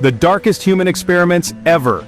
The darkest human experiments ever.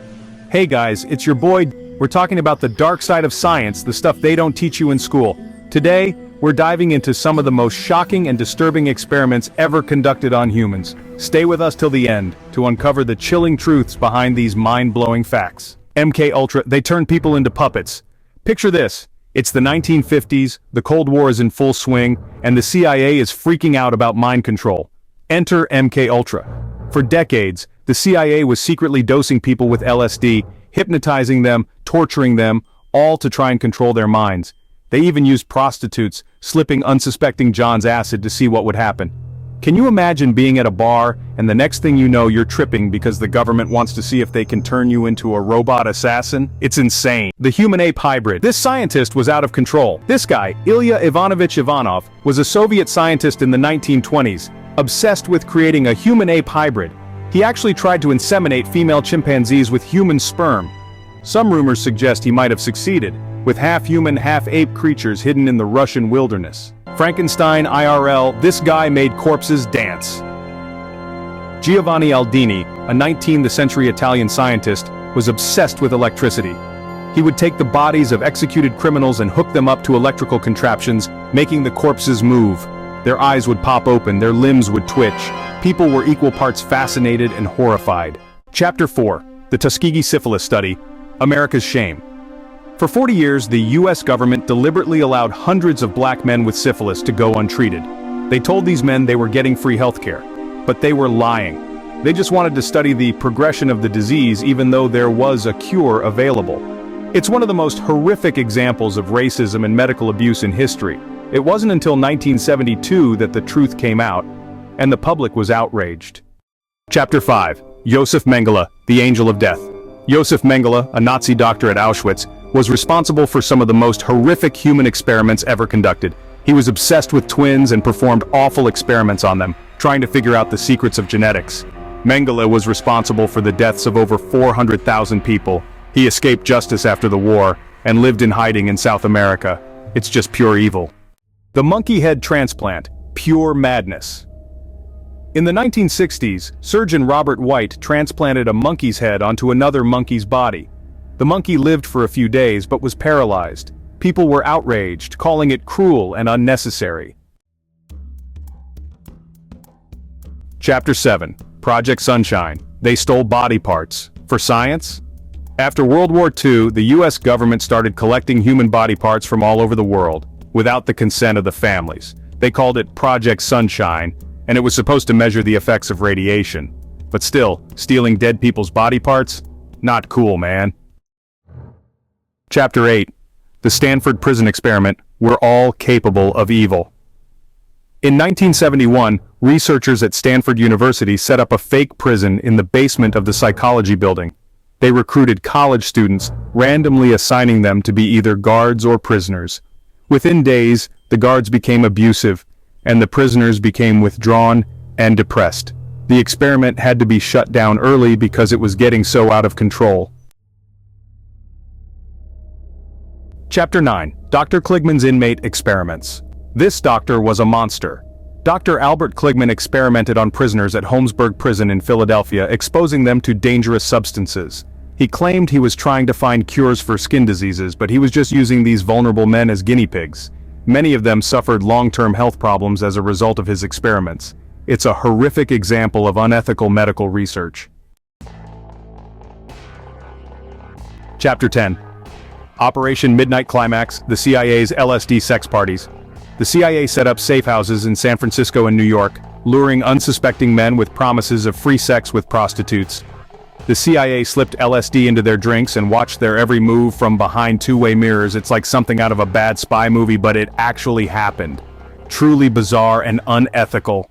Hey guys, it's your boy. We're talking about the dark side of science, the stuff they don't teach you in school. Today, we're diving into some of the most shocking and disturbing experiments ever conducted on humans. Stay with us till the end to uncover the chilling truths behind these mind-blowing facts. MK Ultra, they turn people into puppets. Picture this. It's the 1950s, the Cold War is in full swing, and the CIA is freaking out about mind control. Enter MK Ultra. For decades, the CIA was secretly dosing people with LSD, hypnotizing them, torturing them, all to try and control their minds. They even used prostitutes, slipping unsuspecting John's acid to see what would happen. Can you imagine being at a bar, and the next thing you know you're tripping because the government wants to see if they can turn you into a robot assassin? It's insane. The human-ape hybrid. This scientist was out of control. This guy, Ilya Ivanovich Ivanov, was a Soviet scientist in the 1920s, obsessed with creating a human-ape hybrid. He actually tried to inseminate female chimpanzees with human sperm. Some rumors suggest he might have succeeded, with half-human, half-ape creatures hidden in the Russian wilderness. Frankenstein IRL, this guy made corpses dance. Giovanni Aldini, a 19th-century Italian scientist, was obsessed with electricity. He would take the bodies of executed criminals and hook them up to electrical contraptions, making the corpses move. Their eyes would pop open, their limbs would twitch. People were equal parts fascinated and horrified. Chapter 4. The Tuskegee Syphilis Study, America's Shame. For 40 years, the US government deliberately allowed hundreds of black men with syphilis to go untreated. They told these men they were getting free healthcare. But they were lying. They just wanted to study the progression of the disease even though there was a cure available. It's one of the most horrific examples of racism and medical abuse in history. It wasn't until 1972 that the truth came out, and the public was outraged. Chapter 5. Josef Mengele, the Angel of Death. Josef Mengele, a Nazi doctor at Auschwitz, was responsible for some of the most horrific human experiments ever conducted. He was obsessed with twins and performed awful experiments on them, trying to figure out the secrets of genetics. Mengele was responsible for the deaths of over 400,000 people. He escaped justice after the war, and lived in hiding in South America. It's just pure evil. The monkey head transplant, pure madness. In the 1960s, surgeon Robert White transplanted a monkey's head onto another monkey's body. The monkey lived for a few days but was paralyzed. People were outraged, calling it cruel and unnecessary. Chapter 7. Project Sunshine. They stole body parts. For science? After World War II, the US government started collecting human body parts from all over the world, without the consent of the families. They called it Project Sunshine, and it was supposed to measure the effects of radiation. But still, stealing dead people's body parts? Not cool, man. Chapter 8. The Stanford Prison Experiment. We're all capable of evil. In 1971, researchers at Stanford University set up a fake prison in the basement of the psychology building. They recruited college students, randomly assigning them to be either guards or prisoners. Within days, the guards became abusive, and the prisoners became withdrawn and depressed. The experiment had to be shut down early because it was getting so out of control. Chapter 9. Dr. Kligman's Inmate Experiments. This doctor was a monster. Dr. Albert Kligman experimented on prisoners at Holmesburg Prison in Philadelphia, exposing them to dangerous substances. He claimed he was trying to find cures for skin diseases, but he was just using these vulnerable men as guinea pigs. Many of them suffered long-term health problems as a result of his experiments. It's a horrific example of unethical medical research. Chapter 10. Operation Midnight Climax, the CIA's LSD sex parties. The CIA set up safe houses in San Francisco and New York, luring unsuspecting men with promises of free sex with prostitutes. The CIA slipped LSD into their drinks and watched their every move from behind two-way mirrors. It's like something out of a bad spy movie, but it actually happened. Truly bizarre and unethical.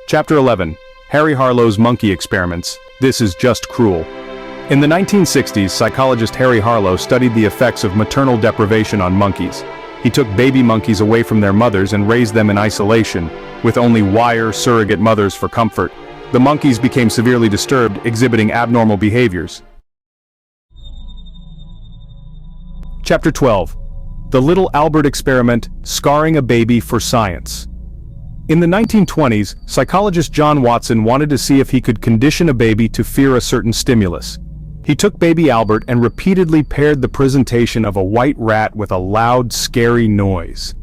Chapter 11. Harry Harlow's Monkey Experiments. This is just cruel. In the 1960s, psychologist Harry Harlow studied the effects of maternal deprivation on monkeys. He took baby monkeys away from their mothers and raised them in isolation, with only wire surrogate mothers for comfort. The monkeys became severely disturbed, exhibiting abnormal behaviors. Chapter 12. The Little Albert Experiment, Scarring a Baby for Science. In the 1920s, psychologist John Watson wanted to see if he could condition a baby to fear a certain stimulus. He took baby Albert and repeatedly paired the presentation of a white rat with a loud, scary noise.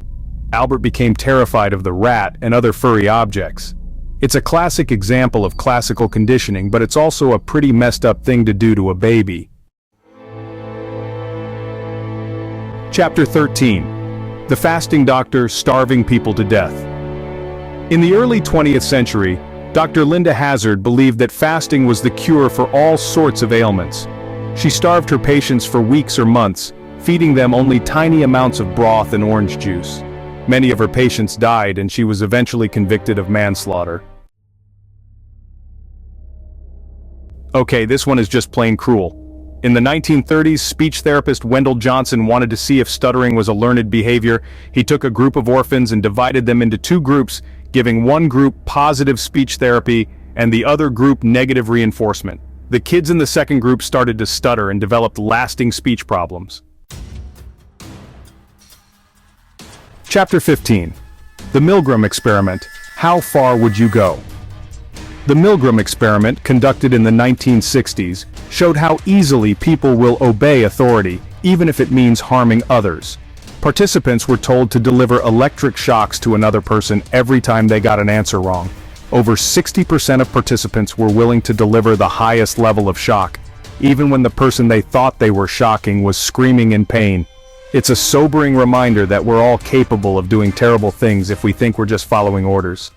Albert became terrified of the rat and other furry objects. It's a classic example of classical conditioning, but it's also a pretty messed up thing to do to a baby. Chapter 13. The Fasting Doctor Starving People to Death. In the early 20th century, Dr. Linda Hazard believed that fasting was the cure for all sorts of ailments. She starved her patients for weeks or months, feeding them only tiny amounts of broth and orange juice. Many of her patients died, and she was eventually convicted of manslaughter. Okay, this one is just plain cruel. In the 1930s, speech therapist Wendell Johnson wanted to see if stuttering was a learned behavior. He took a group of orphans and divided them into two groups, giving one group positive speech therapy and the other group negative reinforcement. The kids in the second group started to stutter and developed lasting speech problems. Chapter 15. The Milgram Experiment. How far would you go? The Milgram experiment, conducted in the 1960s, showed how easily people will obey authority, even if it means harming others. Participants were told to deliver electric shocks to another person every time they got an answer wrong. Over 60% of participants were willing to deliver the highest level of shock, even when the person they thought they were shocking was screaming in pain. It's a sobering reminder that we're all capable of doing terrible things if we think we're just following orders.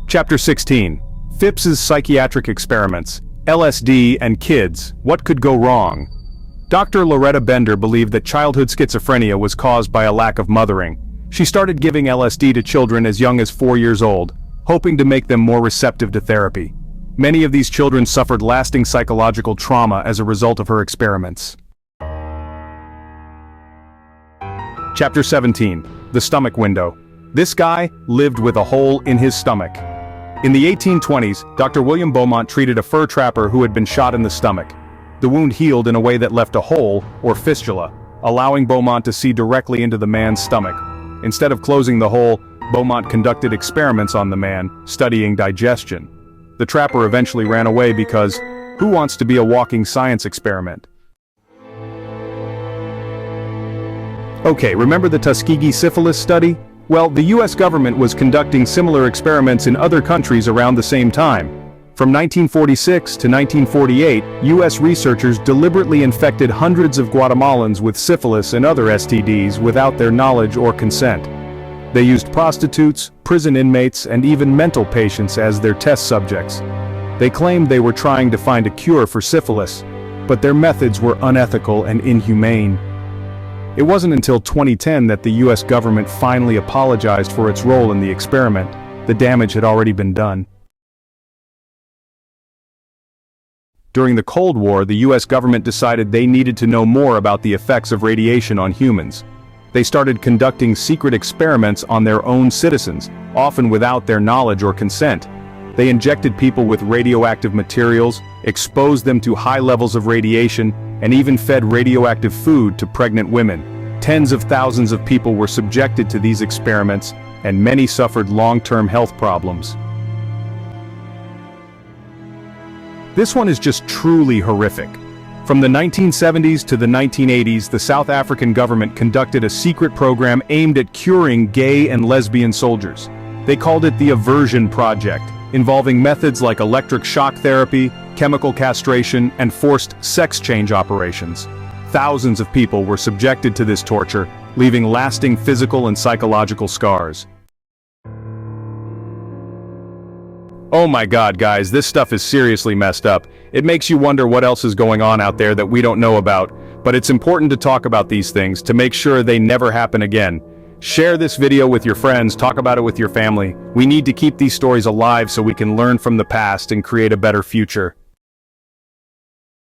Chapter 16. Phipps's Psychiatric Experiments. LSD and Kids. What could go wrong? Dr. Loretta Bender believed that childhood schizophrenia was caused by a lack of mothering. She started giving LSD to children as young as 4 years old, hoping to make them more receptive to therapy. Many of these children suffered lasting psychological trauma as a result of her experiments. Chapter 17. The Stomach Window. This guy lived with a hole in his stomach. In the 1820s, Dr. William Beaumont treated a fur trapper who had been shot in the stomach. The wound healed in a way that left a hole, or fistula, allowing Beaumont to see directly into the man's stomach. Instead of closing the hole, Beaumont conducted experiments on the man, studying digestion. The trapper eventually ran away because, who wants to be a walking science experiment? Okay, remember the Tuskegee syphilis study? Well, the US government was conducting similar experiments in other countries around the same time. From 1946 to 1948, US researchers deliberately infected hundreds of Guatemalans with syphilis and other STDs without their knowledge or consent. They used prostitutes, prison inmates, and even mental patients as their test subjects. They claimed they were trying to find a cure for syphilis, but their methods were unethical and inhumane. It wasn't until 2010 that the US government finally apologized for its role in the experiment. The damage had already been done. During the Cold War, the US government decided they needed to know more about the effects of radiation on humans. They started conducting secret experiments on their own citizens, often without their knowledge or consent. They injected people with radioactive materials, exposed them to high levels of radiation, and even fed radioactive food to pregnant women. Tens of thousands of people were subjected to these experiments, and many suffered long-term health problems. This one is just truly horrific. From the 1970s to the 1980s, the South African government conducted a secret program aimed at curing gay and lesbian soldiers. They called it the Aversion Project, involving methods like electric shock therapy, chemical castration, and forced sex change operations. Thousands of people were subjected to this torture, leaving lasting physical and psychological scars. Oh my God, guys, this stuff is seriously messed up. It makes you wonder what else is going on out there that we don't know about, but it's important to talk about these things to make sure they never happen again. Share this video with your friends, talk about it with your family. We need to keep these stories alive so we can learn from the past and create a better future.